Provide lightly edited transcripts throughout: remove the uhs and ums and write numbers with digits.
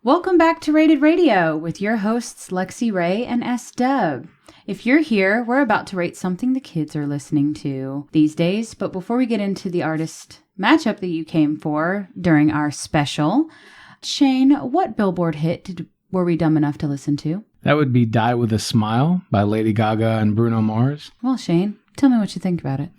Welcome back to Rated Radio with your hosts Lexi Ray and S-Dub. If you're here, we're about to rate something the kids are listening to these days. But before we get into the artist matchup that you came for during our special, Shane, what Billboard hit were we dumb enough to listen to? That would be Die With a Smile by Lady Gaga and Bruno Mars. Well, Shane, tell me what you think about it.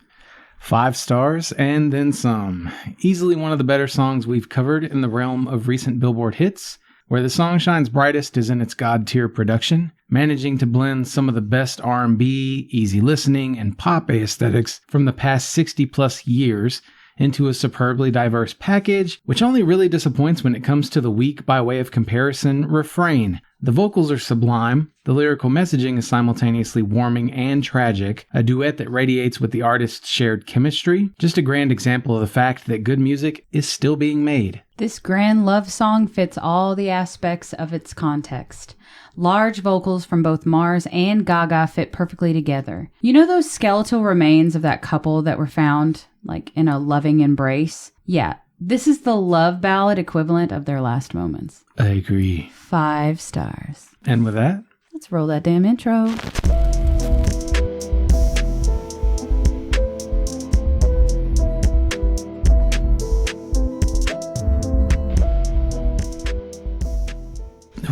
5 stars and then some. Easily one of the better songs we've covered in the realm of recent Billboard hits. Where the song shines brightest is in its God-tier production, managing to blend some of the best R&B, easy listening, and pop aesthetics from the past 60-plus years into a superbly diverse package, which only really disappoints when it comes to the weak, by way of comparison, refrain. The vocals are sublime, the lyrical messaging is simultaneously warming and tragic, a duet that radiates with the artist's shared chemistry, just a grand example of the fact that good music is still being made. This grand love song fits all the aspects of its context. Large vocals from both Mars and Gaga fit perfectly together. You know those skeletal remains of that couple that were found, like, in a loving embrace? Yeah, this is the love ballad equivalent of their last moments. I agree. 5 stars. And with that, let's roll that damn intro.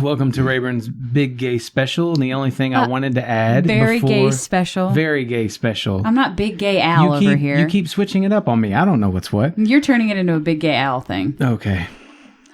welcome to Rayburn's Big Gay Special. And the only thing I wanted to add Very gay special. Very gay special. I'm not Big Gay Al over here. You keep switching it up on me. I don't know what's what. You're turning it into a Big Gay Al thing. Okay.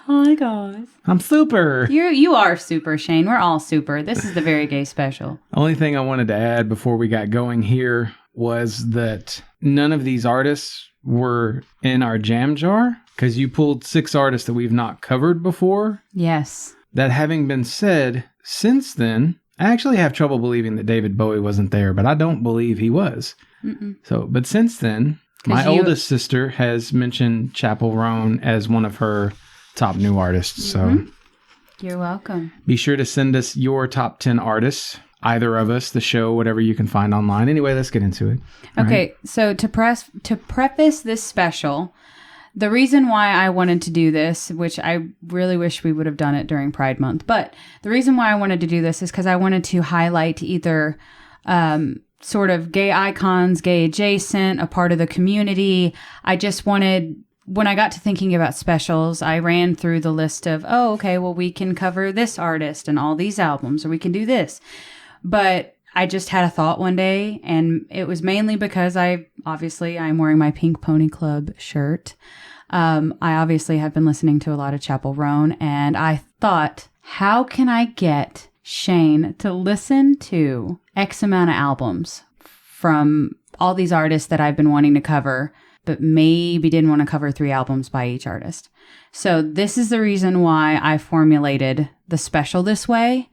Hi, guys. I'm super. You are super, Shane. We're all super. This is the Very Gay Special. Only thing I wanted to add before we got going here was that none of these artists were in our jam jar because you pulled 6 artists that we've not covered before. Yes. That having been said, since then, I actually have trouble believing that David Bowie wasn't there, but I don't believe he was. But since then, my oldest sister has mentioned Chappell Roan as one of her top new artists. So you're welcome. Be sure to send us your top 10 artists, either of us, the show, whatever you can find online. Anyway, let's get into it. Okay, so to preface this special, the reason why I wanted to do this, which I really wish we would have done it during Pride Month, but the reason why I wanted to do this is because I wanted to highlight either sort of gay icons, gay adjacent, a part of the community. I just wanted... When I got to thinking about specials, I ran through the list of, we can cover this artist and all these albums, or we can do this. But I just had a thought one day, and it was mainly because I'm wearing my Pink Pony Club shirt. I obviously have been listening to a lot of Chappell Roan, and I thought, how can I get Shane to listen to X amount of albums from all these artists that I've been wanting to cover, but maybe didn't want to cover 3 albums by each artist. So this is the reason why I formulated the special this way.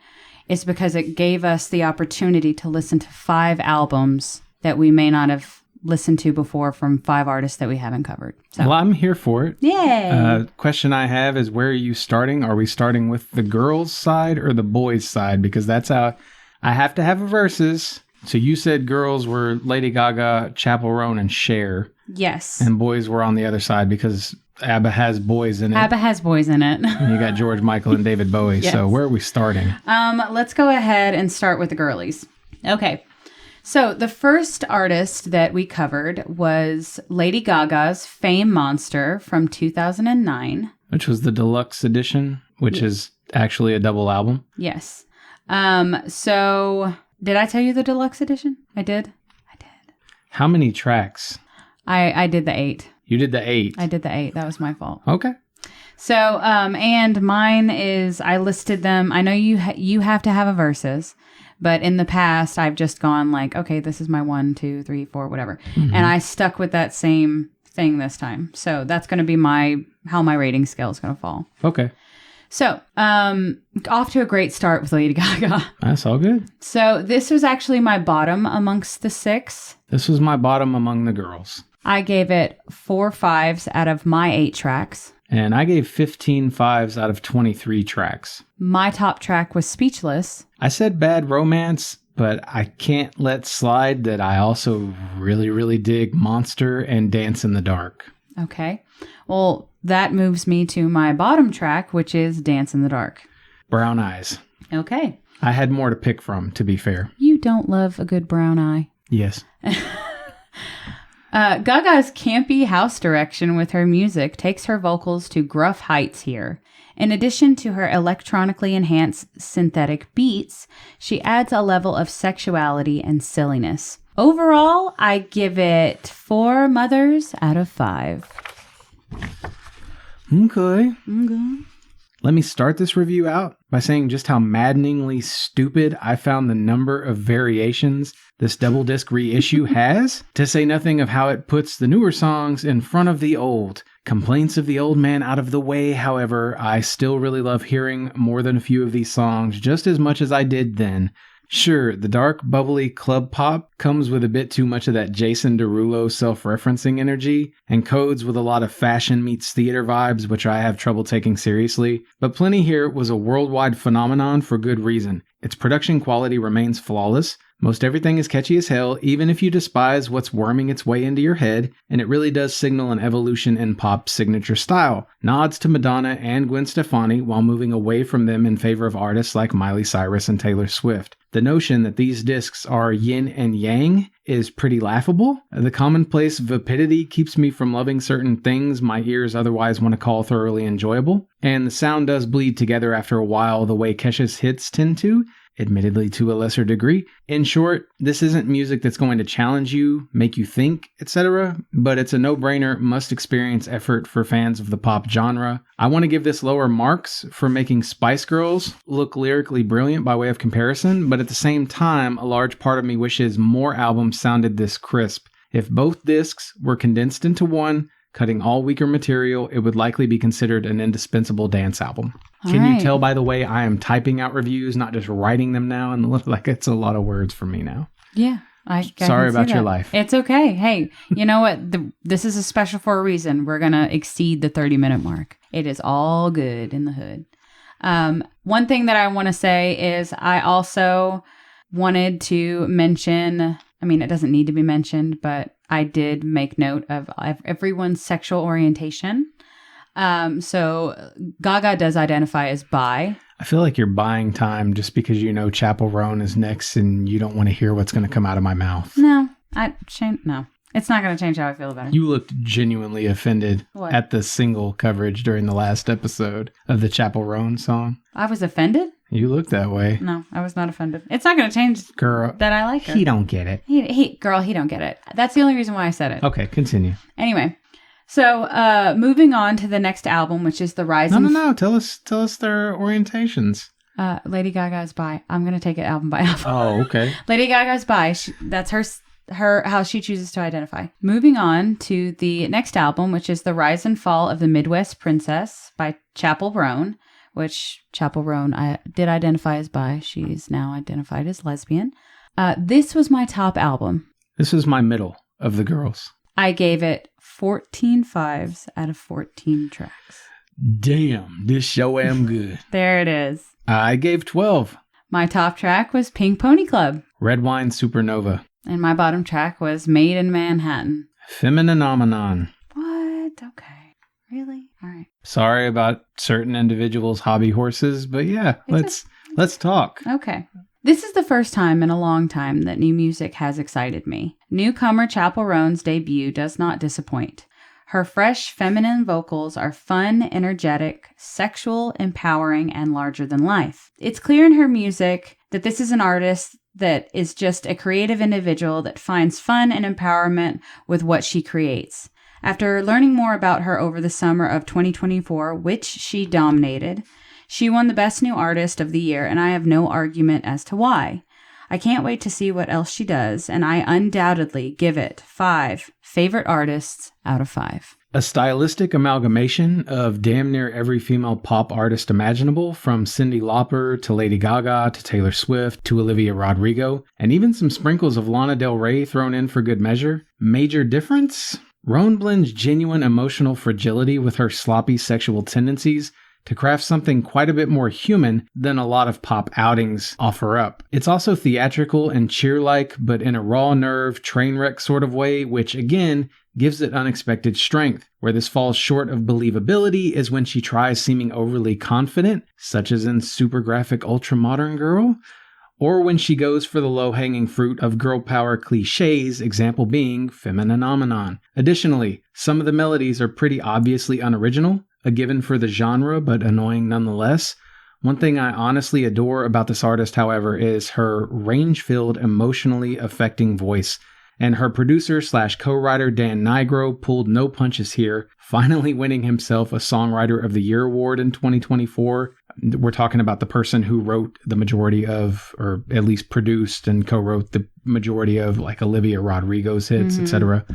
It's because it gave us the opportunity to listen to 5 albums that we may not have listened to before from 5 artists that we haven't covered. So. Well, I'm here for it. Yay! Question I have is, where are you starting? Are we starting with the girls' side or the boys' side? Because that's how I have to have a versus. So you said girls were Lady Gaga, Chappell Roan, and Cher. Yes. And boys were on the other side because ABBA has boys in it. ABBA has boys in it. And you got George Michael and David Bowie. Yes. So where are we starting? Let's go ahead and start with the girlies. Okay. So the first artist that we covered was Lady Gaga's Fame Monster from 2009. Which was the deluxe edition, which is actually a double album. Yes. So did I tell you the deluxe edition? I did. How many tracks? I did the 8. You did the 8? I did the 8. That was my fault. Okay. So, and mine is, I listed them. I know you have to have a versus, but in the past, I've just gone like, okay, this is my 1, 2, 3, 4, whatever. Mm-hmm. And I stuck with that same thing this time. So that's going to be how my rating scale is going to fall. Okay. So, off to a great start with Lady Gaga. That's all good. So this was actually my bottom amongst the 6. This was my bottom among the girls. I gave it 4 5s out of my 8 tracks. And I gave 15 5s out of 23 tracks. My top track was Speechless. I said Bad Romance, but I can't let slide that I also really, really dig Monster and Dance in the Dark. Okay. Well, that moves me to my bottom track, which is Dance in the Dark. Brown Eyes. Okay. I had more to pick from, to be fair. You don't love a good brown eye. Yes. Gaga's campy house direction with her music takes her vocals to gruff heights here. In addition to her electronically enhanced synthetic beats, she adds a level of sexuality and silliness. Overall, I give it 4 mothers out of 5. Okay. Let me start this review out by saying just how maddeningly stupid I found the number of variations this double disc reissue has, to say nothing of how it puts the newer songs in front of the old. Complaints of the old man out of the way, however, I still really love hearing more than a few of these songs just as much as I did then. Sure, the dark, bubbly club pop comes with a bit too much of that Jason Derulo self-referencing energy, and codes with a lot of fashion meets theater vibes, which I have trouble taking seriously, but Plenty Here was a worldwide phenomenon for good reason. Its production quality remains flawless, most everything is catchy as hell, even if you despise what's worming its way into your head, and it really does signal an evolution in pop's signature style. Nods to Madonna and Gwen Stefani while moving away from them in favor of artists like Miley Cyrus and Taylor Swift. The notion that these discs are yin and yang is pretty laughable. The commonplace vapidity keeps me from loving certain things my ears otherwise want to call thoroughly enjoyable, and the sound does bleed together after a while the way Kesha's hits tend to, admittedly to a lesser degree. In short, this isn't music that's going to challenge you, make you think, etc., but it's a no-brainer, must-experience effort for fans of the pop genre. I want to give this lower marks for making Spice Girls look lyrically brilliant by way of comparison, but at the same time, a large part of me wishes more albums sounded this crisp. If both discs were condensed into one, cutting all weaker material, it would likely be considered an indispensable dance album. Can you tell, by the way, I am typing out reviews, not just writing them now, and look like it's a lot of words for me now. Yeah. Sorry about your life. It's okay. Hey, you know what? This is a special for a reason. We're going to exceed the 30-minute mark. It is all good in the hood. One thing that I want to say is I also wanted to mention, I mean, it doesn't need to be mentioned, but I did make note of everyone's sexual orientation. So Gaga does identify as bi. I feel like you're buying time just because you know Chappell Roan is next and you don't want to hear what's going to come out of my mouth. No, no. It's not going to change how I feel about it. You looked genuinely offended at the single coverage during the last episode of the Chappell Roan song. I was offended? You look that way. No, I was not offended. It's not going to change girl, that I like her. He don't get it. He don't get it. That's the only reason why I said it. Okay, continue. Anyway, so moving on to the next album, which is The Rising... No. Tell us their orientations. Lady Gaga is bi. I'm going to take it album by album. Oh, okay. Lady Gaga is bi. That's her how she chooses to identify. Moving on to the next album, which is The Rise and Fall of the Midwest Princess by Chappell Roan, which Chappell Roan did identify as bi. She's now identified as lesbian. This was my top album. This is my middle of the girls. I gave it 14 5s out of 14 tracks. Damn, this show am good. There it is. I gave 12. My top track was Pink Pony Club. Red Wine Supernova. And my bottom track was Made in Manhattan. Femininomenon. What? Okay. Really? All right. Sorry about certain individuals' hobby horses, but yeah, let's talk. Okay. This is the first time in a long time that new music has excited me. Newcomer Chappell Roan's debut does not disappoint. Her fresh feminine vocals are fun, energetic, sexual, empowering, and larger than life. It's clear in her music that this is an artist that is just a creative individual that finds fun and empowerment with what she creates. After learning more about her over the summer of 2024, which she dominated, she won the Best New Artist of the Year, and I have no argument as to why. I can't wait to see what else she does, and I undoubtedly give it 5 favorite artists out of 5. A stylistic amalgamation of damn near every female pop artist imaginable, from Cyndi Lauper to Lady Gaga to Taylor Swift to Olivia Rodrigo, and even some sprinkles of Lana Del Rey thrown in for good measure. Major difference? Roan blends genuine emotional fragility with her sloppy sexual tendencies to craft something quite a bit more human than a lot of pop outings offer up. It's also theatrical and cheer-like, but in a raw nerve, train wreck sort of way, which again gives it unexpected strength. Where this falls short of believability is when she tries seeming overly confident, such as in Super Graphic Ultra Modern Girl, or when she goes for the low-hanging fruit of girl power cliches, example being Femininomenon. Additionally, some of the melodies are pretty obviously unoriginal, a given for the genre, but annoying nonetheless. One thing I honestly adore about this artist, however, is her range-filled, emotionally affecting voice. And her producer/co-writer Dan Nigro pulled no punches here, finally winning himself a Songwriter of the Year award in 2024. We're talking about the person who wrote the majority of, or at least produced and co-wrote the majority of, like, Olivia Rodrigo's hits, etc.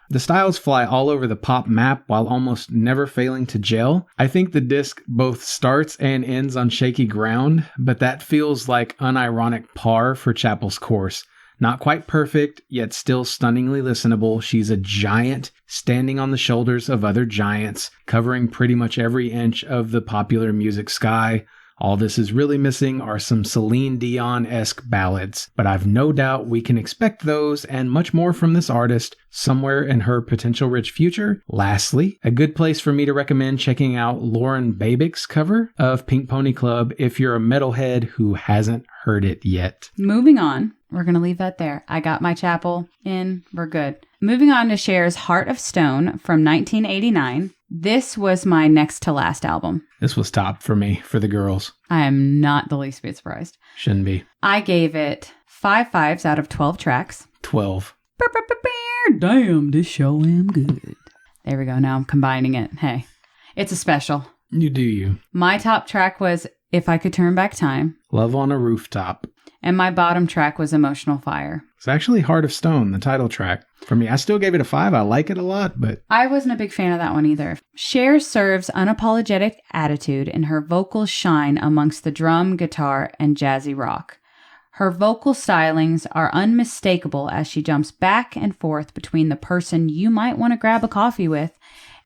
The styles fly all over the pop map while almost never failing to gel. I think the disc both starts and ends on shaky ground, but that feels like unironic par for Chappell's course. Not quite perfect, yet still stunningly listenable. She's a giant, standing on the shoulders of other giants, covering pretty much every inch of the popular music sky. All this is really missing are some Celine Dion-esque ballads, but I've no doubt we can expect those and much more from this artist somewhere in her potential rich future. Lastly, a good place for me to recommend checking out Lauren Babick's cover of Pink Pony Club if you're a metalhead who hasn't heard it yet. Moving on. We're going to leave that there. I got my Chappell in. We're good. Moving on to Cher's Heart of Stone from 1989. This was my next to last album. This was top for me, for the girls. I am not the least bit surprised. Shouldn't be. I gave it 5 5s out of 12 tracks. 12. Damn, this show am good. There we go. Now I'm combining it. Hey, it's a special. You do you. My top track was If I Could Turn Back Time. Love on a Rooftop. And my bottom track was Emotional Fire. It's actually Heart of Stone, the title track. For me, I still gave it a 5. I like it a lot, but... I wasn't a big fan of that one either. Cher serves unapologetic attitude and her vocals shine amongst the drum, guitar, and jazzy rock. Her vocal stylings are unmistakable as she jumps back and forth between the person you might want to grab a coffee with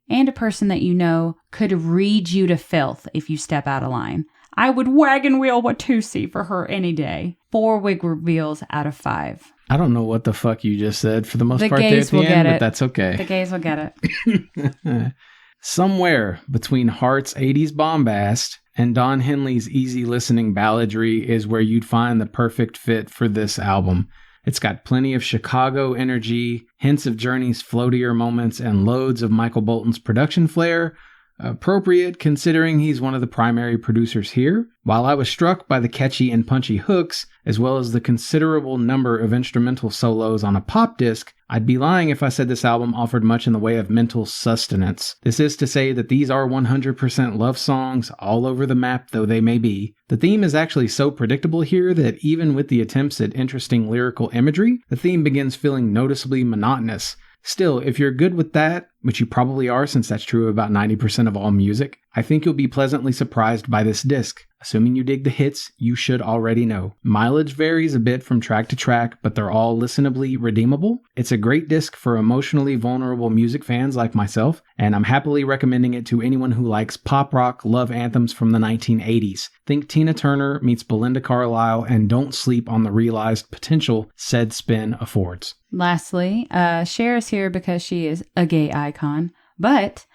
and a person that you know could read you to filth if you step out of line. I would wagon wheel Watusi for her any day. 4 wig reveals out of 5. I don't know what the fuck you just said for the most the part there gays at the will end, get but it. that's okay. The gays will get it. Somewhere between Heart's 80s bombast and Don Henley's easy listening balladry is where you'd find the perfect fit for this album. It's got plenty of Chicago energy, hints of Journey's floatier moments, and loads of Michael Bolton's production flair. Appropriate considering he's one of the primary producers here. While I was struck by the catchy and punchy hooks, as well as the considerable number of instrumental solos on a pop disc, I'd be lying if I said this album offered much in the way of mental sustenance. This is to say that these are 100% love songs, all over the map though they may be. The theme is actually so predictable here that even with the attempts at interesting lyrical imagery, the theme begins feeling noticeably monotonous. Still, if you're good with that, which you probably are since that's true of about 90% of all music, I think you'll be pleasantly surprised by this disc. Assuming you dig the hits, you should already know. Mileage varies a bit from track to track, but they're all listenably redeemable. It's a great disc for emotionally vulnerable music fans like myself, and I'm happily recommending it to anyone who likes pop rock love anthems from the 1980s. Think Tina Turner meets Belinda Carlisle, and don't sleep on the realized potential said spin affords. Lastly, Cher is here because she is a gay icon, but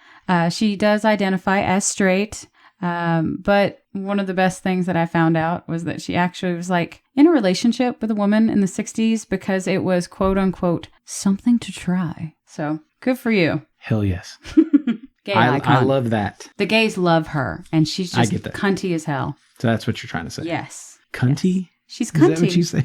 she does identify as straight. But one of the best things that I found out was that she actually was like in a relationship with a woman in the 60s because it was quote unquote something to try. So good for you. Hell yes. Gay icon. I love that. The gays love her and she's just cunty as hell. So that's what you're trying to say. Yes. Cunty? Yes. She's cunty. Is that what you say?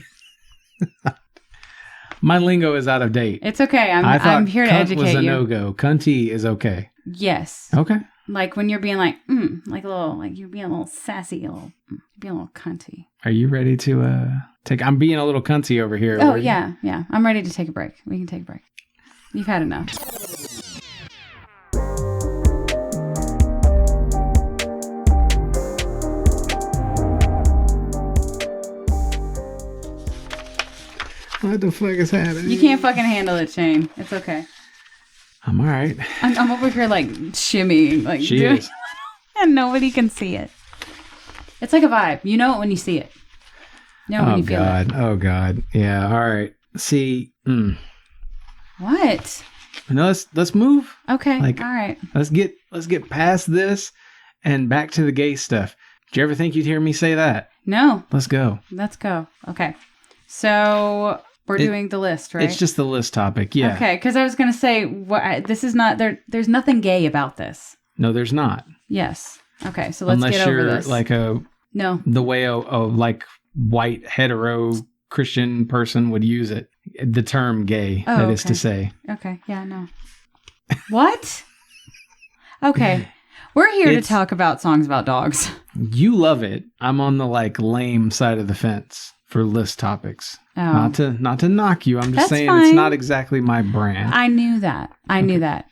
My lingo is out of date. It's okay. I'm here to educate you. Was a no-go. Cunty is okay. Yes. Okay. Like when you're being like, like a little, like you're being a little sassy, you're being a little cunty. Are you ready to take? I'm being a little cunty over here. Oh yeah. I'm ready to take a break. We can take a break. You've had enough. What the fuck is happening? You can't fucking handle it, Shane. It's okay. I'm all right. I'm over here like shimmying, like she is, and nobody can see it. It's like a vibe. You know it when you see it. You know when you feel it. Oh God. Yeah. All right. See. What? No, let's move. Okay. Like, all right. Let's get past this and back to the gay stuff. Did you ever think you'd hear me say that? No. Let's go. Let's go. Okay. So we're doing the list, right? It's just the list topic. Yeah. Okay. Because I was going to say, this is not there. There's nothing gay about this. No, there's not. Yes. Okay. So let's get over this. Unless you're like the way a like white hetero Christian person would use it. The term gay, that is to say. Okay. Yeah, no. What? Okay. We're here to talk about songs about dogs. You love it. I'm on the like lame side of the fence for list topics. Oh. Not to knock you. I'm just saying fine. It's not exactly my brand. I knew that. I knew that.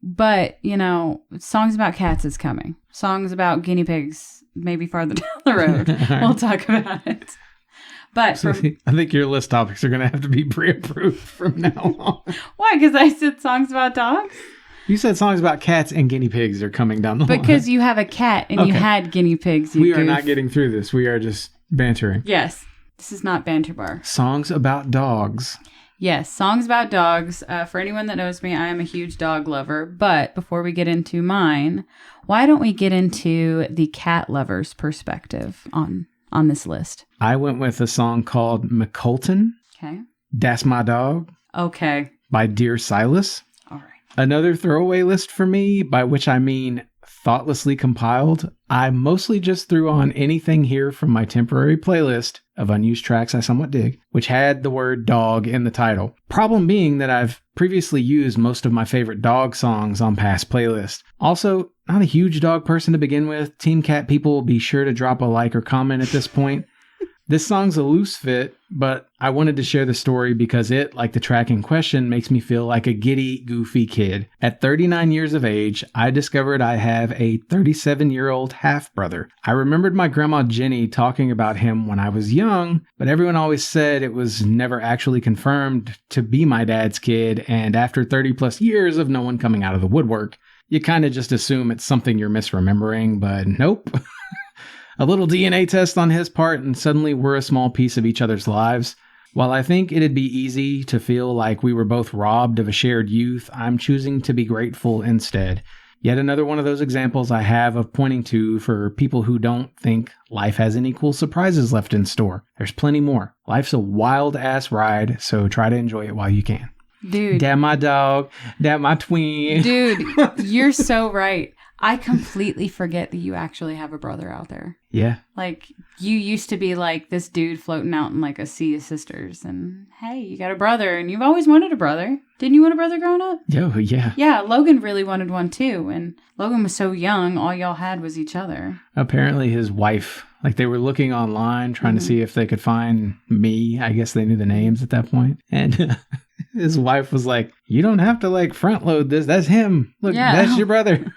But, songs about cats is coming. Songs about guinea pigs, maybe farther down the road. We'll talk about it. But I think your list topics are going to have to be pre-approved from now on. Why? Because I said songs about dogs? You said songs about cats and guinea pigs are coming down the line. Because you have a cat and you had guinea pigs. We are not getting through this. We are just bantering. Yes. This is not banter bar. Songs about dogs. Yes, songs about dogs. For anyone that knows me, I am a huge dog lover. But before we get into mine, why don't we get into the cat lover's perspective on this list? I went with a song called McColton. Okay. That's My Dog. Okay. By Dear Silas. All right. Another throwaway list for me, by which I mean thoughtlessly compiled. I mostly just threw on anything here from my temporary playlist of unused tracks I somewhat dig, which had the word dog in the title. Problem being that I've previously used most of my favorite dog songs on past playlists. Also, not a huge dog person to begin with. Team Cat people will be sure to drop a like or comment at this point. This song's a loose fit, but I wanted to share the story because it, like the track in question, makes me feel like a giddy, goofy kid. At 39 years of age, I discovered I have a 37-year-old half-brother. I remembered my grandma Jenny talking about him when I was young, but everyone always said it was never actually confirmed to be my dad's kid, and after 30 plus years of no one coming out of the woodwork, you kind of just assume it's something you're misremembering, but nope. A little DNA test on his part, and suddenly we're a small piece of each other's lives. While I think it'd be easy to feel like we were both robbed of a shared youth, I'm choosing to be grateful instead. Yet another one of those examples I have of pointing to for people who don't think life has any cool surprises left in store. There's plenty more. Life's a wild-ass ride, so try to enjoy it while you can. Dude. That my dog. That my twin. Dude, you're so right. I completely forget that you actually have a brother out there. Yeah. Like, you used to be like this dude floating out in like a sea of sisters. And hey, you got a brother. And you've always wanted a brother. Didn't you want a brother growing up? Oh, yeah. Yeah, Logan really wanted one too. And Logan was so young, all y'all had was each other. Apparently his wife, like they were looking online trying to see if they could find me. I guess they knew the names at that point. And his wife was like, you don't have to like front load this. That's him. Look, that's your brother.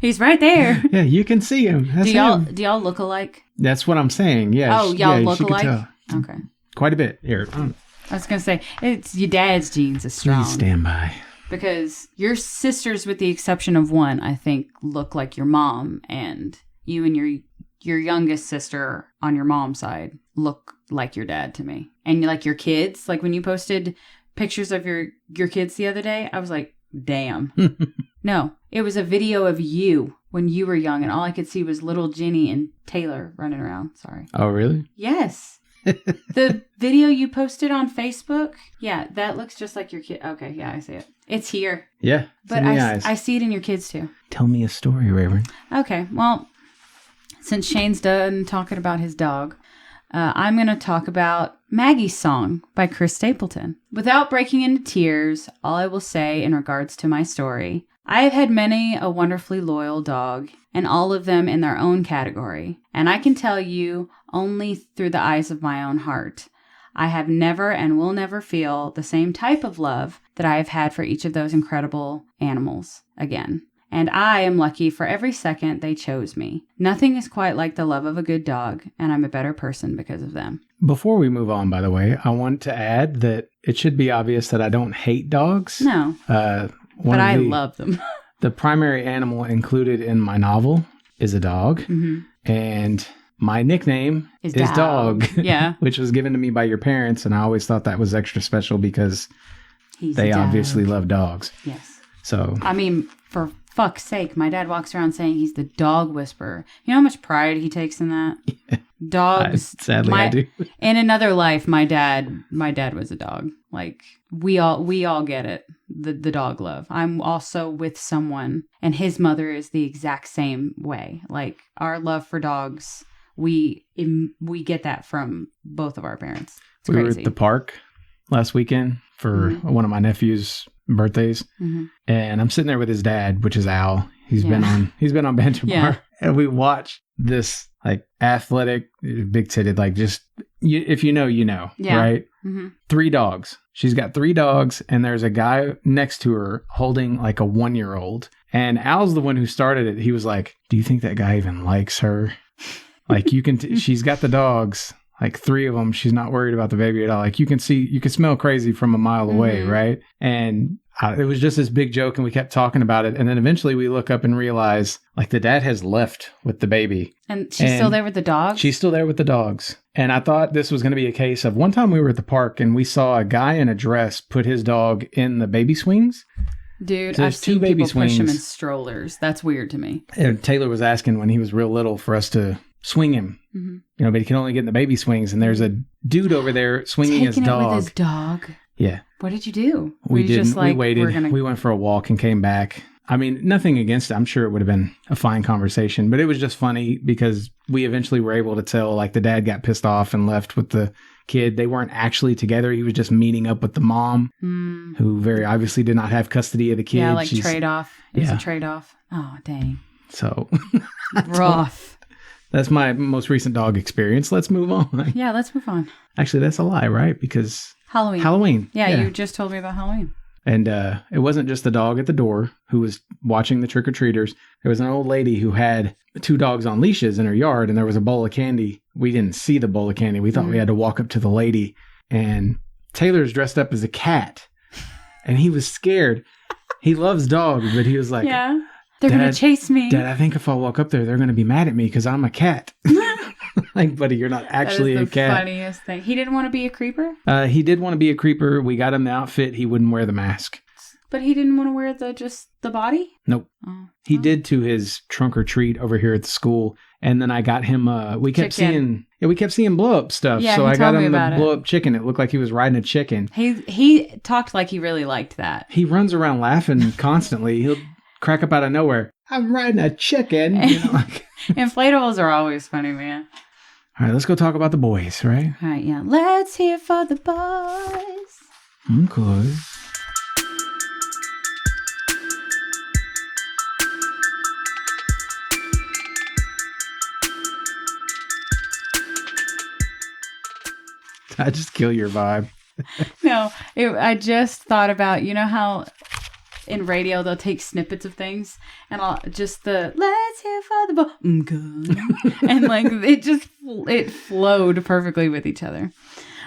He's right there. Yeah, you can see him. That's him. Do y'all look alike? That's what I'm saying. Yeah. Oh, y'all look alike? Okay. Quite a bit. Here. I was going to say, it's your dad's genes is strong. Please stand by. Because your sisters, with the exception of one, I think, look like your mom. And you and your youngest sister on your mom's side look like your dad to me. And like your kids, like when you posted pictures of your kids the other day, I was like, damn. No, it was a video of you when you were young, and all I could see was little Jenny and Taylor running around. Sorry. Oh, really? Yes. The video you posted on Facebook, yeah, that looks just like your kid. Okay, yeah, I see it. It's here. Yeah. But I see it in your kids too. Tell me a story, Reverend. Okay, well, since Shane's done talking about his dog, I'm going to talk about Maggie's Song by Chris Stapleton. Without breaking into tears, all I will say in regards to my story, I have had many a wonderfully loyal dog, and all of them in their own category, and I can tell you only through the eyes of my own heart, I have never and will never feel the same type of love that I have had for each of those incredible animals again. And I am lucky for every second they chose me. Nothing is quite like the love of a good dog, and I'm a better person because of them. Before we move on, by the way, I want to add that it should be obvious that I don't hate dogs. No. But I love them. The primary animal included in my novel is a dog. Mm-hmm. And my nickname is Dog. Yeah. Which was given to me by your parents. And I always thought that was extra special because they obviously love dogs. Yes. So I mean, for fuck's sake, my dad walks around saying he's the dog whisperer. You know how much pride he takes in that? Dogs. Sadly, I do. In another life, my dad was a dog. Like we all get it. The dog love. I'm also with someone, and his mother is the exact same way. Like our love for dogs, we get that from both of our parents. It's we crazy. were at the park last weekend for one of my nephew's birthdays, and I'm sitting there with his dad, which is Al. He's been on Banter Bar, and we watched this like athletic, big titted, like just if you know, right? 3 dogs. She's got 3 dogs, and there's a guy next to her holding like a 1-year-old. And Al's the one who started it. He was like, "Do you think that guy even likes her? Like you can, she's got the dogs." Like 3 of them, she's not worried about the baby at all. Like you can smell crazy from a mile away, right? And it was just this big joke, and we kept talking about it. And then eventually we look up and realize, like, the dad has left with the baby. And she's still there with the dogs? She's still there with the dogs. And I thought this was going to be a case of one time we were at the park, and we saw a guy in a dress put his dog in the baby swings. Dude, so I've seen baby people push him swings. in strollers. That's weird to me. And Taylor was asking when he was real little for us to swing him. But he can only get in the baby swings, and there's a dude over there swinging his dog. It with his dog? Yeah. What did you do? We didn't. We waited. We went for a walk and came back. I mean, nothing against it. I'm sure it would have been a fine conversation, but it was just funny because we eventually were able to tell, like, the dad got pissed off and left with the kid. They weren't actually together. He was just meeting up with the mom, who very obviously did not have custody of the kid. Yeah, like trade-off. It was a trade-off. Oh, dang. So. Rough. That's my most recent dog experience. Let's move on. Yeah, let's move on. Actually, that's a lie, right? Because Halloween. Yeah, you just told me about Halloween. And it wasn't just the dog at the door who was watching the trick-or-treaters. There was an old lady who had 2 dogs on leashes in her yard, and there was a bowl of candy. We didn't see the bowl of candy. We thought we had to walk up to the lady. And Taylor's dressed up as a cat, and he was scared. He loves dogs, but he was like... Yeah. They're going to chase me. Dad, I think if I walk up there, they're going to be mad at me because I'm a cat. Like, buddy, you're not actually a cat. That is the funniest thing. He didn't want to be a creeper? He did want to be a creeper. We got him the outfit. He wouldn't wear the mask. But he didn't want to wear just the body? Nope. He did to his trunk or treat over here at the school. And then I got him, we kept seeing blow up stuff. Yeah, so I got him the blow up chicken. It looked like he was riding a chicken. He talked like he really liked that. He runs around laughing constantly. He'll crack up out of nowhere. I'm riding a chicken. You know, like. Inflatables are always funny, man. All right, let's go talk about the boys, right? All right, yeah. Let's hear for the boys. Okay. Did I just kill your vibe? No, I just thought about, you know how in radio they'll take snippets of things and I'll just let's hear for the boy and like it flowed perfectly with each other.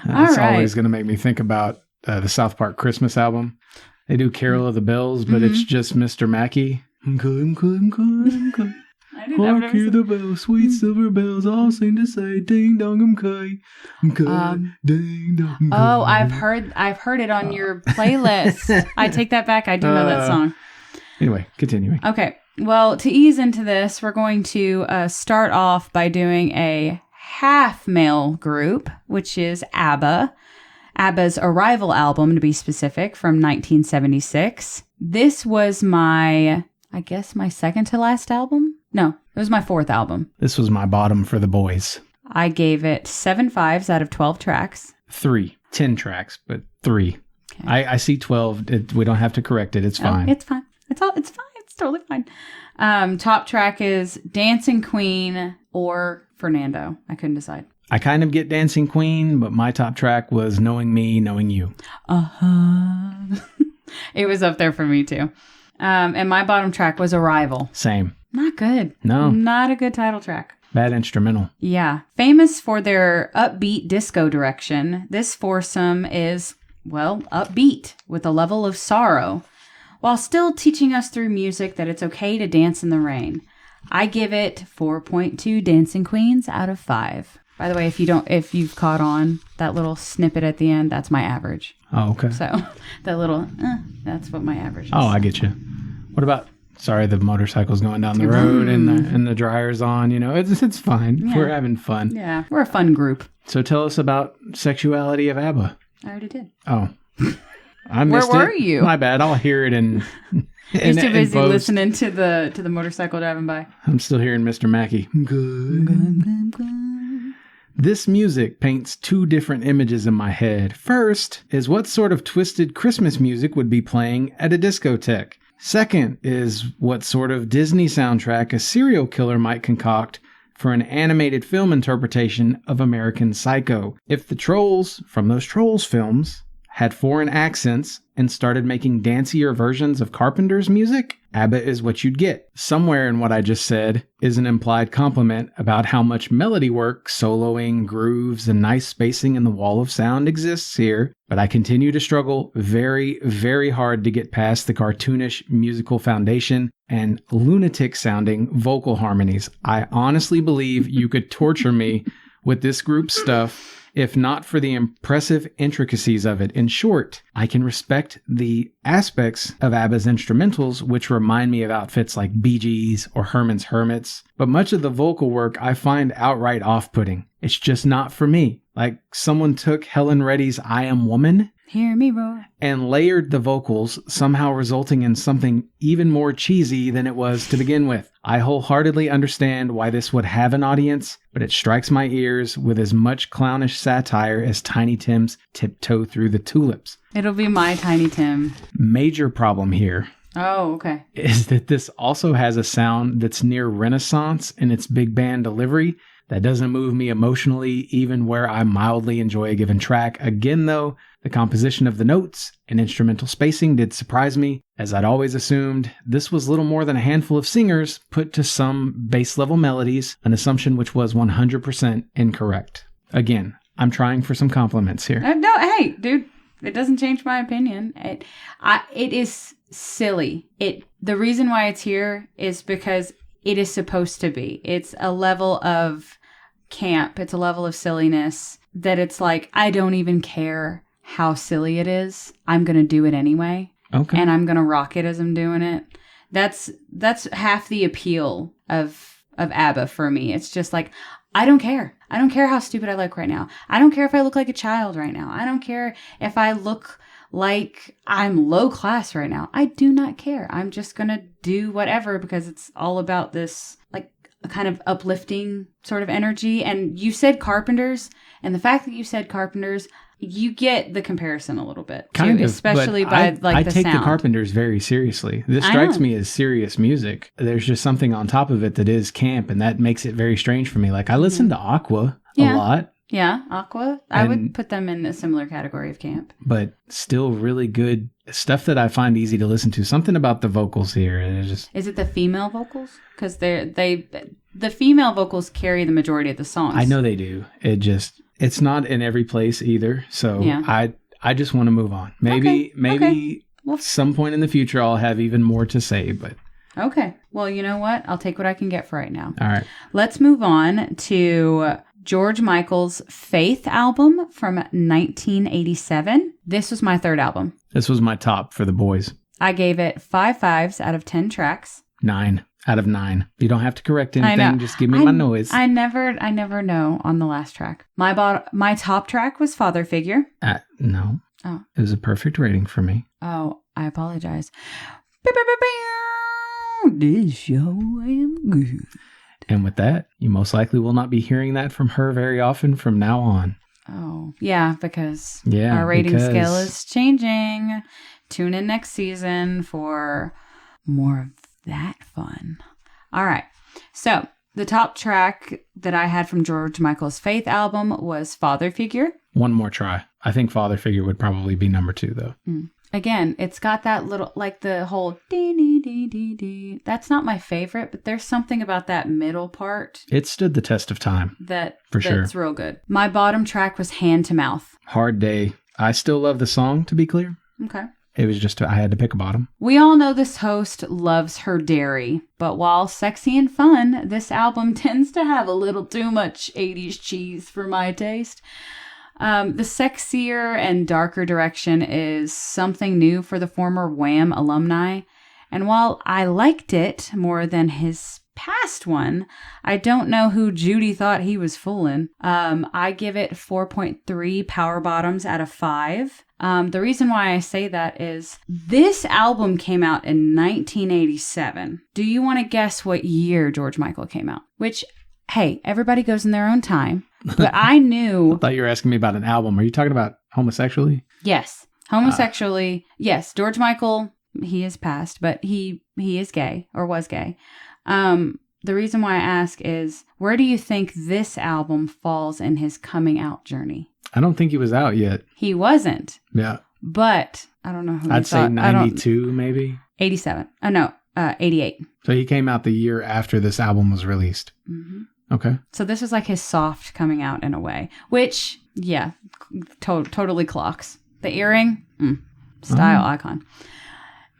It's always going to make me think about the South Park Christmas album. They do Carol of the Bells, but it's just Mr. Mackey. Hark hear the bells, sweet silver bells, all seem to say ding dong ding dong. Oh, I've heard it on your playlist. I take that back. I do know that song. Anyway, continuing. Okay. Well, to ease into this, we're going to start off by doing a half male group, which is ABBA. ABBA's Arrival album, to be specific, from 1976. This was my second to last album. No, it was my 4th album. This was my bottom for the boys. I gave it 7 5s out of 12 tracks. 3. 10 tracks, but 3. Okay. I see 12. We don't have to correct it. It's fine. It's fine. It's fine. It's totally fine. Top track is Dancing Queen or Fernando. I couldn't decide. I kind of get Dancing Queen, but my top track was Knowing Me, Knowing You. It was up there for me too. And my bottom track was Arrival. Same. Not good. No. Not a good title track. Bad instrumental. Yeah. Famous for their upbeat disco direction, this foursome is, well, upbeat with a level of sorrow, while still teaching us through music that it's okay to dance in the rain. I give it 4.2 Dancing Queens out of 5. By the way, if you've caught on that little snippet at the end, that's my average. Oh, okay. So that little, that's what my average is. Oh, I get you. What about, sorry, the motorcycle's going down the road and the dryer's on, it's fine. Yeah. We're having fun. Yeah, we're a fun group. So tell us about Sexuality of ABBA. I already did. Oh, I missed Where were you? My bad. I'll hear it in You're too busy listening to the motorcycle driving by. I'm still hearing Mr. Mackey. Good. This music paints two different images in my head. First is what sort of twisted Christmas music would be playing at a discotheque. Second is what sort of Disney soundtrack a serial killer might concoct for an animated film interpretation of American Psycho. If the trolls from those Trolls films had foreign accents and started making dancier versions of Carpenter's music, ABBA is what you'd get. Somewhere in what I just said is an implied compliment about how much melody work, soloing, grooves, and nice spacing in the wall of sound exists here, but I continue to struggle very, very hard to get past the cartoonish musical foundation and lunatic-sounding vocal harmonies. I honestly believe you could torture me with this group's stuff if not for the impressive intricacies of it. In short, I can respect the aspects of ABBA's instrumentals, which remind me of outfits like Bee Gees or Herman's Hermits, but much of the vocal work I find outright off-putting. It's just not for me. Like someone took Helen Reddy's I Am Woman, hear me roar, and layered the vocals, somehow resulting in something even more cheesy than it was to begin with. I wholeheartedly understand why this would have an audience, but it strikes my ears with as much clownish satire as Tiny Tim's Tiptoe Through the Tulips. It'll be my Tiny Tim. Major problem here. Oh, okay. Is that this also has a sound that's near Renaissance in its big band delivery that doesn't move me emotionally, even where I mildly enjoy a given track. Again, though, the composition of the notes and instrumental spacing did surprise me, as I'd always assumed this was little more than a handful of singers put to some bass-level melodies, an assumption which was 100% incorrect. Again, I'm trying for some compliments here. No, hey, dude, it doesn't change my opinion. It is silly. The reason why it's here is because it is supposed to be. It's a level of camp. It's a level of silliness that it's like, I don't even care how silly it is. I'm going to do it anyway. Okay. And I'm going to rock it as I'm doing it. That's half the appeal of ABBA for me. It's just like, I don't care. I don't care how stupid I look right now. I don't care if I look like a child right now. I don't care if I look like I'm low class right now. I do not care. I'm just going to do whatever because it's all about this like a kind of uplifting sort of energy. And you said Carpenters, and the fact that you said Carpenters, you get the comparison a little bit, too, kind of, especially by the sound. I take the Carpenters very seriously. This strikes me as serious music. There's just something on top of it that is camp, and that makes it very strange for me. Like I listen to Aqua a lot. Yeah, Aqua. I would put them in a similar category of camp. But still really good stuff that I find easy to listen to. Something about the vocals here. Is it the female vocals? Because the female vocals carry the majority of the songs. I know they do. It's not in every place either. So yeah. I just want to move on. Maybe Well, some point in the future I'll have even more to say, but okay. Well, you know what? I'll take what I can get for right now. All right. Let's move on to George Michael's Faith album from 1987. This was my third album. This was my top for the boys. I gave it 5 5s out of 10 tracks. 9 out of 9. You don't have to correct anything. Just give me my noise. I never know on the last track. My top track was Father Figure. No. Oh. It was a perfect rating for me. Oh, I apologize. This show I am good. And with that, you most likely will not be hearing that from her very often from now on. Oh, yeah, because our rating scale is changing. Tune in next season for more of that fun. All right. So the top track that I had from George Michael's Faith album was Father Figure. One more try. I think Father Figure would probably be number 2, though. Again, it's got that little, like the whole dee-dee-dee-dee-dee. That's not my favorite, but there's something about that middle part. It stood the test of time. That's sure. real good. My bottom track was Hand to Mouth. Hard Day. I still love the song, to be clear. Okay. It was just, I had to pick a bottom. We all know this host loves her dairy, but while sexy and fun, this album tends to have a little too much 80s cheese for my taste. The sexier and darker direction is something new for the former Wham alumni, and while I liked it more than his past one, I don't know who Judy thought he was fooling. I give it 4.3 power bottoms out of 5. The reason why I say that is this album came out in 1987. Do you want to guess what year George Michael came out? Which, hey, everybody goes in their own time. But I knew... I thought you were asking me about an album. Are you talking about homosexually? Yes. Homosexually. Yes. George Michael, he is passed, but he is gay or was gay. The reason why I ask is, where do you think this album falls in his coming out journey? I don't think he was out yet. He wasn't. Yeah. But I don't know who I'd say 92 maybe. 87. Oh, no. 88. So he came out the year after this album was released. Mm-hmm. Okay. So this was like his soft coming out in a way, which, yeah, totally clocks. The earring, style icon.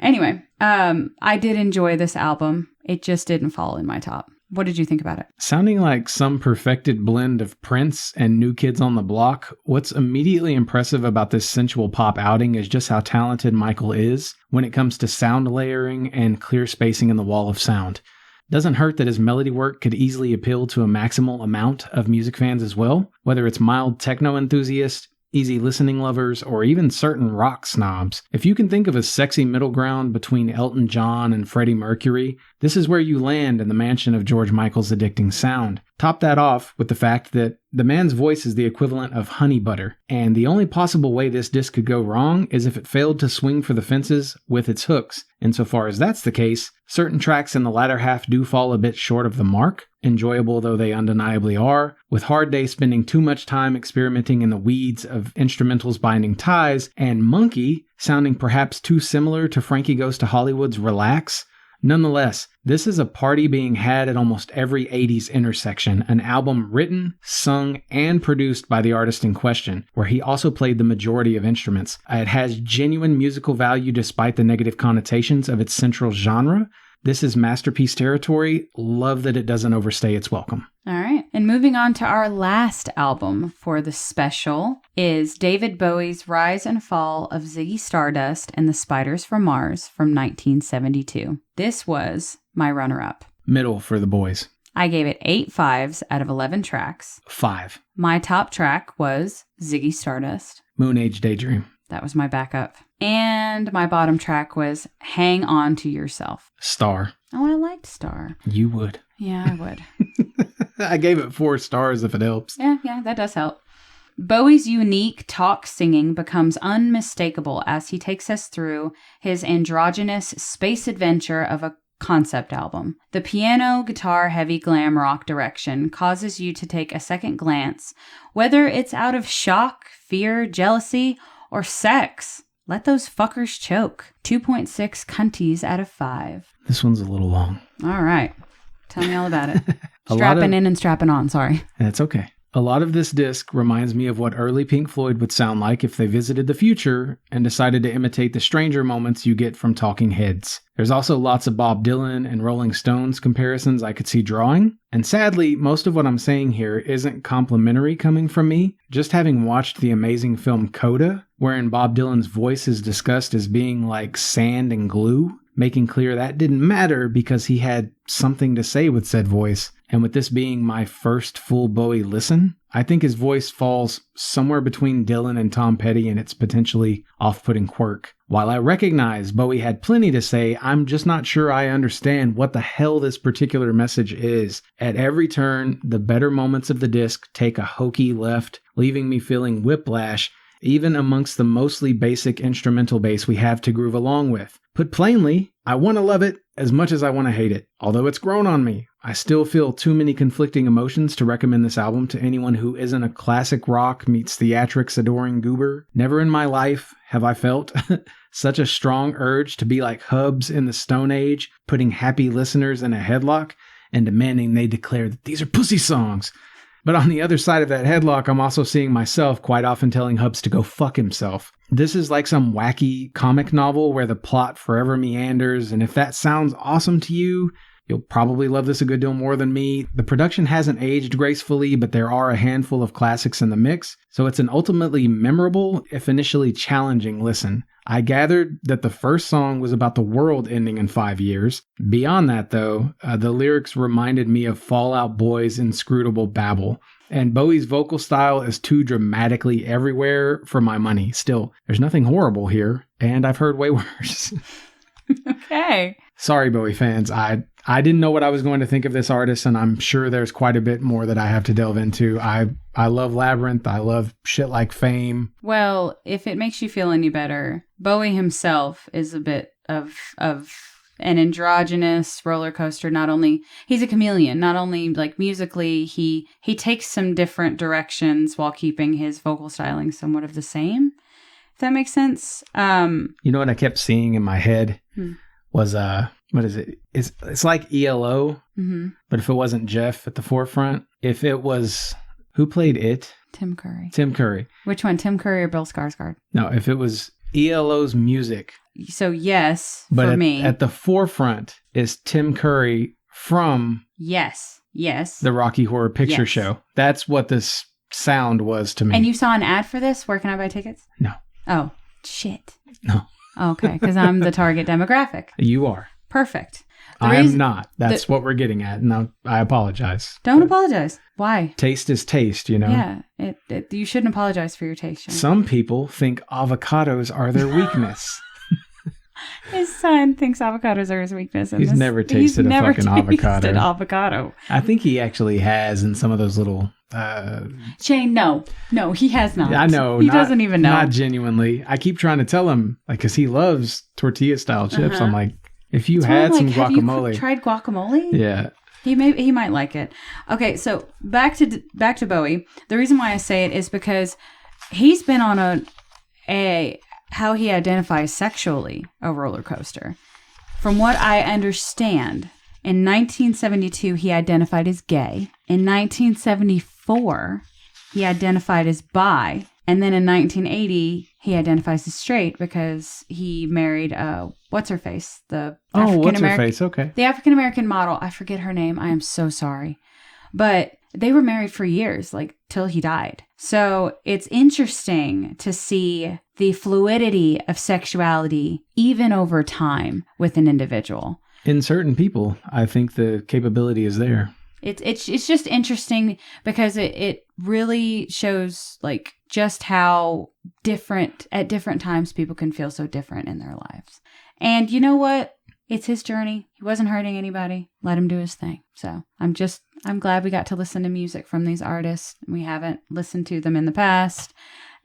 Anyway, I did enjoy this album. It just didn't fall in my top. What did you think about it? Sounding like some perfected blend of Prince and New Kids on the Block, what's immediately impressive about this sensual pop outing is just how talented Michael is when it comes to sound layering and clear spacing in the wall of sound. Doesn't hurt that his melody work could easily appeal to a maximal amount of music fans as well, whether it's mild techno enthusiasts, easy listening lovers, or even certain rock snobs. If you can think of a sexy middle ground between Elton John and Freddie Mercury, this is where you land in the mansion of George Michael's addicting sound. Top that off with the fact that the man's voice is the equivalent of honey butter, and the only possible way this disc could go wrong is if it failed to swing for the fences with its hooks. Insofar as that's the case, certain tracks in the latter half do fall a bit short of the mark, enjoyable though they undeniably are, with Hard Day spending too much time experimenting in the weeds of instrumentals binding ties, and Monkey sounding perhaps too similar to Frankie Goes to Hollywood's Relax. Nonetheless, this is a party being had at almost every 80s intersection, an album written, sung, and produced by the artist in question, where he also played the majority of instruments. It has genuine musical value despite the negative connotations of its central genre. This is masterpiece territory. Love that it doesn't overstay its welcome. All right. And moving on to our last album for the special is David Bowie's Rise and Fall of Ziggy Stardust and the Spiders from Mars from 1972. This was my runner-up. Middle for the boys. I gave it 8 5s out of 11 tracks. 5. My top track was Ziggy Stardust. Moon Age Daydream. That was my backup. And my bottom track was Hang On to Yourself. Star. Oh, I liked Star. You would. Yeah, I would. I gave it 4 stars if it helps. Yeah, that does help. Bowie's unique talk singing becomes unmistakable as he takes us through his androgynous space adventure of a concept album. The piano, guitar, heavy glam rock direction causes you to take a second glance, whether it's out of shock, fear, jealousy, or sex. Let those fuckers choke. 2.6 cunties out of 5. This one's a little long. All right. Tell me all about it. Strapping in and strapping on, sorry. That's okay. A lot of this disc reminds me of what early Pink Floyd would sound like if they visited the future and decided to imitate the stranger moments you get from Talking Heads. There's also lots of Bob Dylan and Rolling Stones comparisons I could see drawing. And sadly, most of what I'm saying here isn't complimentary coming from me. Just having watched the amazing film Coda, wherein Bob Dylan's voice is discussed as being like sand and glue, making clear that didn't matter because he had something to say with said voice. And with this being my first full Bowie listen, I think his voice falls somewhere between Dylan and Tom Petty in its potentially off-putting quirk. While I recognize Bowie had plenty to say, I'm just not sure I understand what the hell this particular message is. At every turn, the better moments of the disc take a hokey left, leaving me feeling whiplash, even amongst the mostly basic instrumental bass we have to groove along with. Put plainly, I want to love it as much as I want to hate it. Although it's grown on me, I still feel too many conflicting emotions to recommend this album to anyone who isn't a classic rock meets theatrics adoring goober. Never in my life have I felt such a strong urge to be like Hubs in the Stone Age, putting happy listeners in a headlock and demanding they declare that these are pussy songs. But on the other side of that headlock, I'm also seeing myself quite often telling Hubs to go fuck himself. This is like some wacky comic novel where the plot forever meanders, and if that sounds awesome to you, you'll probably love this a good deal more than me. The production hasn't aged gracefully, but there are a handful of classics in the mix, so it's an ultimately memorable, if initially challenging, listen. I gathered that the first song was about the world ending in 5 years. Beyond that, though, the lyrics reminded me of Fall Out Boy's inscrutable babble. And Bowie's vocal style is too dramatically everywhere for my money. Still, there's nothing horrible here, and I've heard way worse. Okay. Sorry, Bowie fans. I didn't know what I was going to think of this artist, and I'm sure there's quite a bit more that I have to delve into. I love Labyrinth. I love shit like Fame. Well, if it makes you feel any better, Bowie himself is a bit of an androgynous roller coaster. Not only he's a chameleon, not only like musically, he takes some different directions while keeping his vocal styling somewhat of the same. If that makes sense. You know what I kept seeing in my head was what is it? It's like ELO, but if it wasn't Jeff at the forefront, if it was who played it? Tim Curry. Tim Curry. Which one, Tim Curry or Bill Skarsgård? No, if it was ELO's music. So yes, but for me. At the forefront is Tim Curry from Yes. the Rocky Horror Picture Show. That's what this sound was to me. And you saw an ad for this? Where can I buy tickets? No. Oh, shit. No. Okay, because I'm the target demographic. You are. Perfect. I am not. That's what we're getting at. No, I apologize. Don't apologize. Why? Taste is taste, you know? Yeah. You shouldn't apologize for your taste, Shane. Some people think avocados are their weakness. His son thinks avocados are his weakness. He's never tasted a fucking avocado. I think he actually has in some of those little... Shane, no, he has not. I know. He doesn't even know. Not genuinely. I keep trying to tell him, like, because he loves tortilla-style chips. I'm like, if you had some guacamole... Have you tried guacamole? Yeah. He might like it. Okay, so back to Bowie. The reason why I say it is because he's been on a how he identifies sexually a roller coaster. From what I understand, in 1972 he identified as gay. In 1974 he identified as bi, and then in 1980 he identifies as straight because he married what's her face, the what's her face? Okay, the African American model. I forget her name. I am so sorry, but they were married for years, like till he died. So it's interesting to see the fluidity of sexuality even over time with an individual. In certain people, I think the capability is there. It's just interesting because it really shows like just how different at different times people can feel so different in their lives. And you know what? It's his journey. He wasn't hurting anybody. Let him do his thing. So I'm glad we got to listen to music from these artists. We haven't listened to them in the past.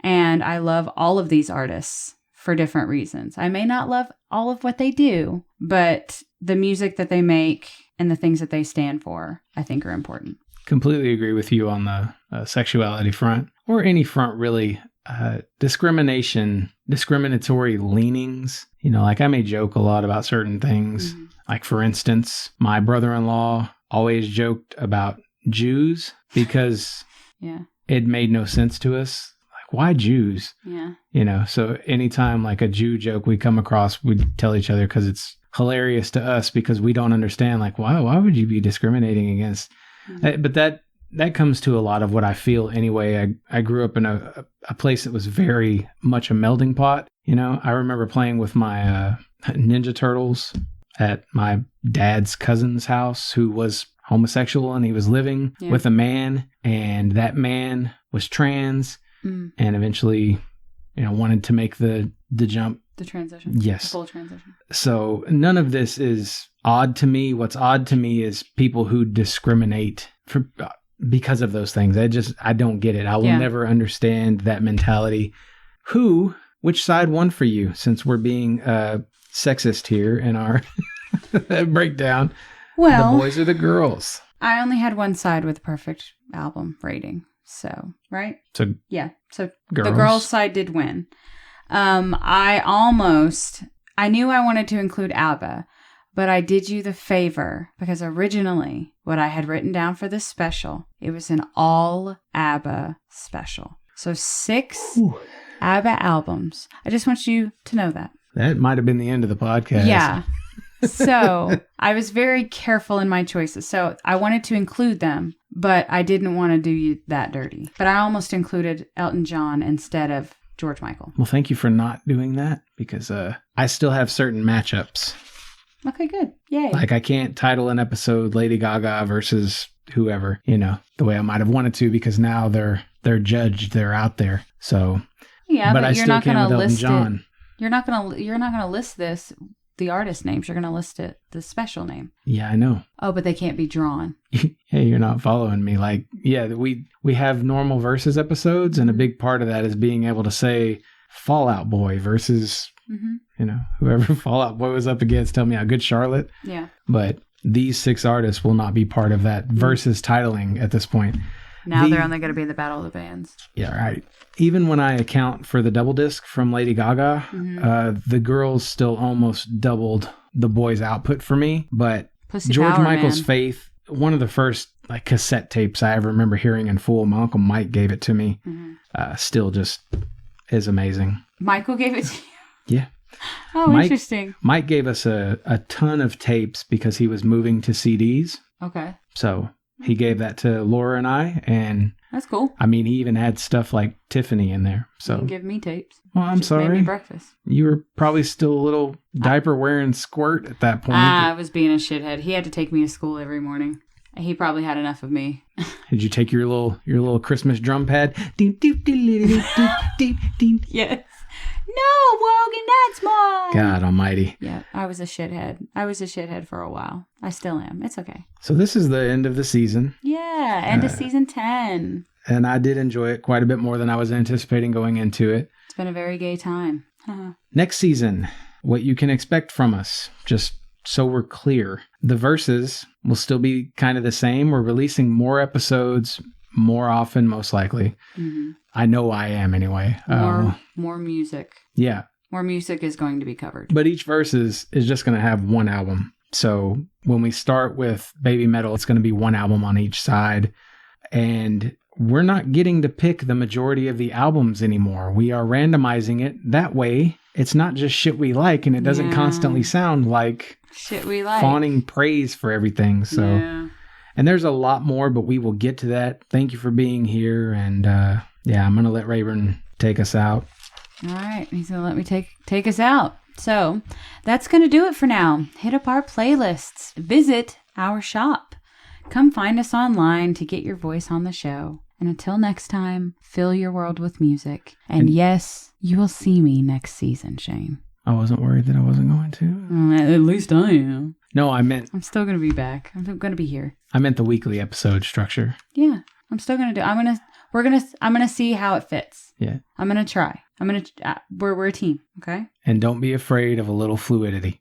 And I love all of these artists for different reasons. I may not love all of what they do, but the music that they make and the things that they stand for, I think are important. Completely agree with you on the sexuality front, or any front really. Discriminatory leanings. You know, like I may joke a lot about certain things. Mm-hmm. Like, for instance, my brother-in-law always joked about Jews because it made no sense to us. Like, why Jews? Yeah. You know, so anytime like a Jew joke we come across, we tell each other because it's hilarious to us because we don't understand, like, why would you be discriminating against? Mm-hmm. But that comes to a lot of what I feel anyway. I grew up in a place that was very much a melting pot. You know, I remember playing with my Ninja Turtles at my dad's cousin's house who was homosexual, and he was living with a man, and that man was trans and eventually, you know, wanted to make the jump. The transition. Yes. The full transition. So none of this is odd to me. What's odd to me is people who discriminate because of those things. I don't get it. I will never understand that mentality. Which side won for you, since we're being sexist here in our breakdown? Well, the boys or the girls? I only had one side with perfect album rating. So, right? So girls. The girls' side did win. I knew I wanted to include ABBA, But I did you the favor because originally what I had written down for this special, it was an all ABBA special. So 6 ABBA albums. I just want you to know that. That might have been the end of the podcast. Yeah. So I was very careful in my choices. So I wanted to include them, but I didn't want to do you that dirty. But I almost included Elton John instead of George Michael. Well, thank you for not doing that because I still have certain matchups. Okay, good. Yay. Like I can't title an episode Lady Gaga versus whoever, the way I might have wanted to because now they're judged, they're out there. So yeah, but I you're still not going can to with Elton list John. it. You're not going to list the artist names. You're going to list it the special name. Yeah, I know. Oh, but they can't be drawn. Hey, you're not following me. Like, yeah, we have normal versus episodes, and a big part of that is being able to say Fall Out Boy versus, whoever Fall Out Boy was up against. Tell me how good Charlotte. Yeah. But these 6 artists will not be part of that versus titling at this point. Now they're only going to be in the Battle of the Bands. Yeah, right. Even when I account for the double disc from Lady Gaga, the girls still almost doubled the boys' output for me. But Pussy George Power, Michael's man. Faith, one of the first cassette tapes I ever remember hearing in full. My Uncle Mike gave it to me. Still just is amazing. Michael gave it to you? Yeah. Oh, interesting. Mike gave us a ton of tapes because he was moving to CDs. Okay. So he gave that to Laura and I, and that's cool. I mean, he even had stuff like Tiffany in there. So you can give me tapes. Well, I'm Just sorry. Made me breakfast. You were probably still a little diaper wearing squirt at that point. I was being a shithead. He had to take me to school every morning. He probably had enough of me. Did you take your little Christmas drum pad? Yes. No, Wogan, that's mine. God almighty. Yeah, I was a shithead. I was a shithead for a while. I still am. It's okay. So this is the end of the season. Yeah, end of season 10. And I did enjoy it quite a bit more than I was anticipating going into it. It's been a very gay time. Next season, what you can expect from us, just so we're clear. The verses will still be kind of the same. We're releasing more episodes more often, most likely. Mm-hmm. I know I am anyway. More music. Yeah. More music is going to be covered. But each verses is just going to have one album. So when we start with Baby Metal, it's going to be one album on each side. And we're not getting to pick the majority of the albums anymore. We are randomizing it. That way, it's not just shit we like, and it doesn't constantly sound like shit we like. Fawning praise for everything. So, and there's a lot more, but we will get to that. Thank you for being here. And I'm going to let Rayburn take us out. All right. He's going to let me take us out. So that's going to do it for now. Hit up our playlists. Visit our shop. Come find us online to get your voice on the show. And until next time, fill your world with music. And yes, you will see me next season, Shane. I wasn't worried that I wasn't going to. At least I am. No, I meant... I'm still going to be back. I'm going to be here. I meant the weekly episode structure. Yeah. I'm still going to do... I'm going to see how it fits. Yeah. I'm going to try. We're a team, okay? And don't be afraid of a little fluidity.